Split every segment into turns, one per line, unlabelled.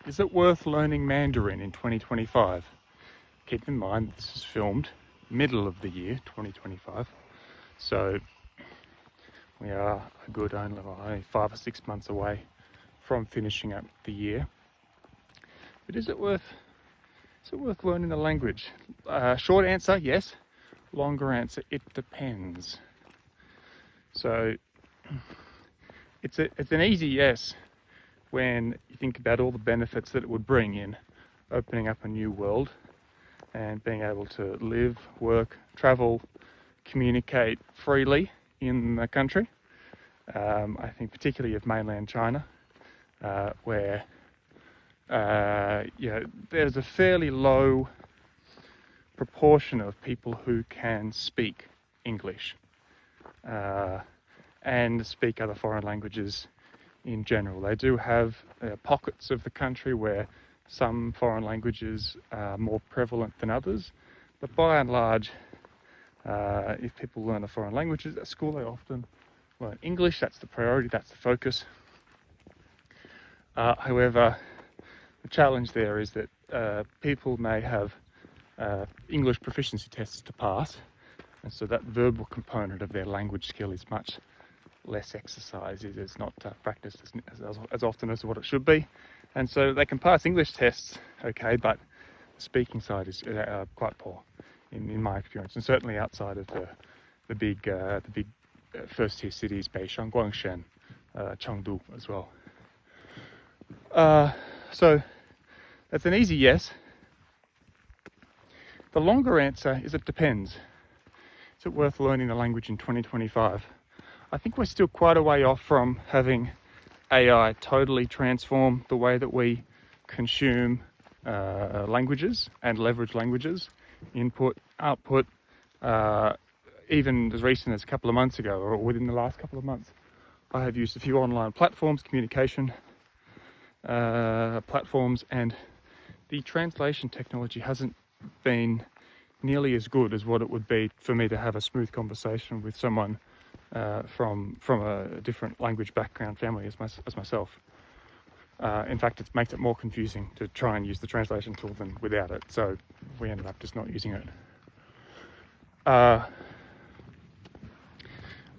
Is it worth learning Mandarin in 2025? Keep in mind this is filmed middle of the year 2025, so we are a good only 5 or 6 months away from finishing up the year. But is it worth learning the language? Short answer, yes. Longer answer, it depends. So it's an easy yes when you think about all the benefits that it would bring in opening up a new world and being able to live, work, travel, communicate freely in the country. I think particularly of mainland China, where there's a fairly low proportion of people who can speak English and speak other foreign languages in general. They do have pockets of the country where some foreign languages are more prevalent than others, but by and large, if people learn a foreign language at school, they often learn English. That's the priority, that's the focus. However, the challenge there is that people may have English proficiency tests to pass, and so that verbal component of their language skill is much less exercised. It's not practiced as often as what it should be, and so they can pass English tests okay, but the speaking side is quite poor in my experience, and certainly outside of the big first tier cities, Beishang, Guangshen, Chengdu as well. So that's an easy yes. The longer answer is it depends. Is it worth learning the language in 2025? I think we're still quite a way off from having AI totally transform the way that we consume languages and leverage languages, input, output. Even as recent as a couple of months ago, or within the last couple of months, I have used a few online platforms, communication platforms, and the translation technology hasn't been nearly as good as what it would be for me to have a smooth conversation with someone from a different language background family as myself. In fact, it makes it more confusing to try and use the translation tool than without it, so we ended up just not using it.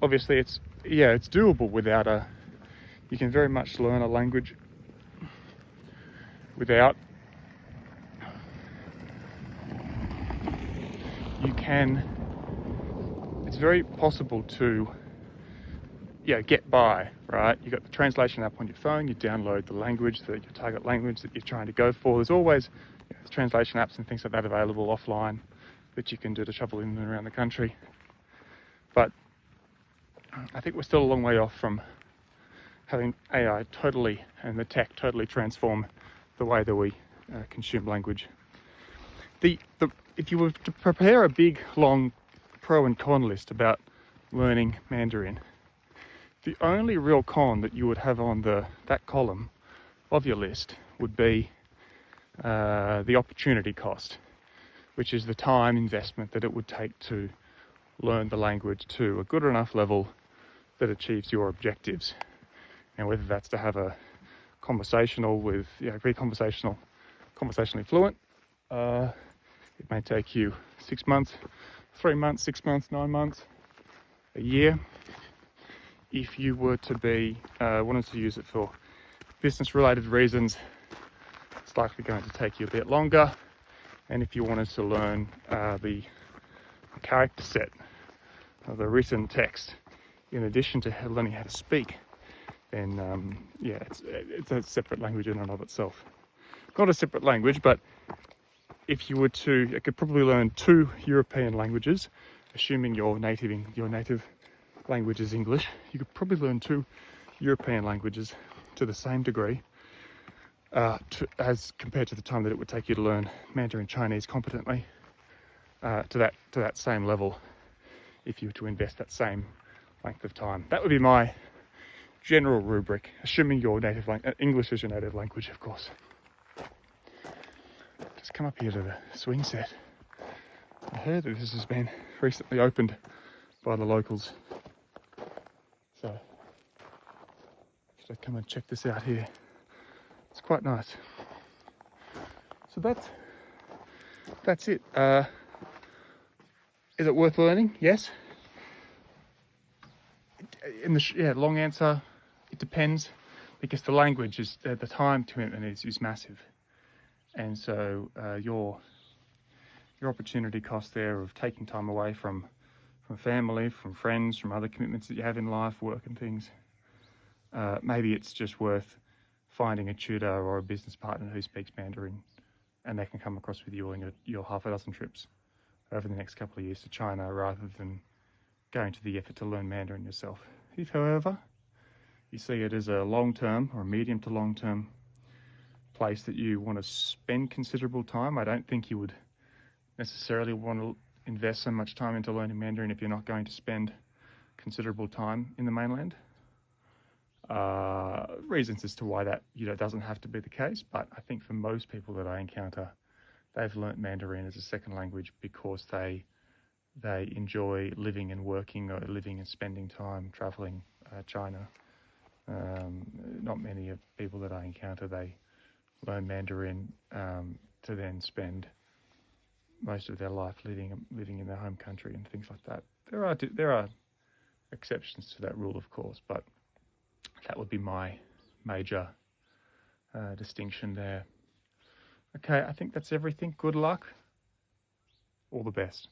Obviously it's doable without you can very much learn a language without. It's very possible to get by, right? You've got the translation app on your phone, you download the language, your target language that you're trying to go for. There's always translation apps and things like that available offline that you can do to travel in and around the country. But I think we're still a long way off from having AI totally and the tech totally transform the way that we consume language. If you were to prepare a big, long pro and con list about learning Mandarin, the only real con that you would have on that column of your list would be the opportunity cost, which is the time investment that it would take to learn the language to a good enough level that achieves your objectives. And whether that's to have a conversational with, be conversationally fluent, it may take you 6 months, 3 months, 6 months, 9 months, a year. If you were to be wanted to use it for business-related reasons, it's likely going to take you a bit longer. And if you wanted to learn the character set of the written text, in addition to learning how to speak, then it's a separate language in and of itself. Not a separate language, but if you were to, you could probably learn 2 European languages, assuming your native language is English. You could probably learn 2 European languages to the same degree as compared to the time that it would take you to learn Mandarin Chinese competently, to that same level, if you were to invest that same length of time. That would be my general rubric, assuming your English is your native language, of course. Just come up here to the swing set. I heard that this has been recently opened by the locals, so should I come and check this out here? It's quite nice. So that's it. Is it worth learning? Yes. In the long answer, it depends, because the language is the time commitment is massive, and so your opportunity cost there of taking time away from family, from friends, from other commitments that you have in life, work and things. Maybe it's just worth finding a tutor or a business partner who speaks Mandarin, and they can come across with you on your half a dozen trips over the next couple of years to China, rather than going to the effort to learn Mandarin yourself. If, however, you see it as a long-term or a medium to long-term place that you want to spend considerable time, I don't think you would necessarily want to invest so much time into learning Mandarin if you're not going to spend considerable time in the mainland. Reasons as to why that doesn't have to be the case, but I think for most people that I encounter, they've learnt Mandarin as a second language because they enjoy living and working, or living and spending time traveling China. Not many of people that I encounter, they learn Mandarin to then spend most of their life living in their home country and things like that. There are exceptions to that rule, of course, but that would be my major distinction there. Okay, I think that's everything. Good luck. All the best.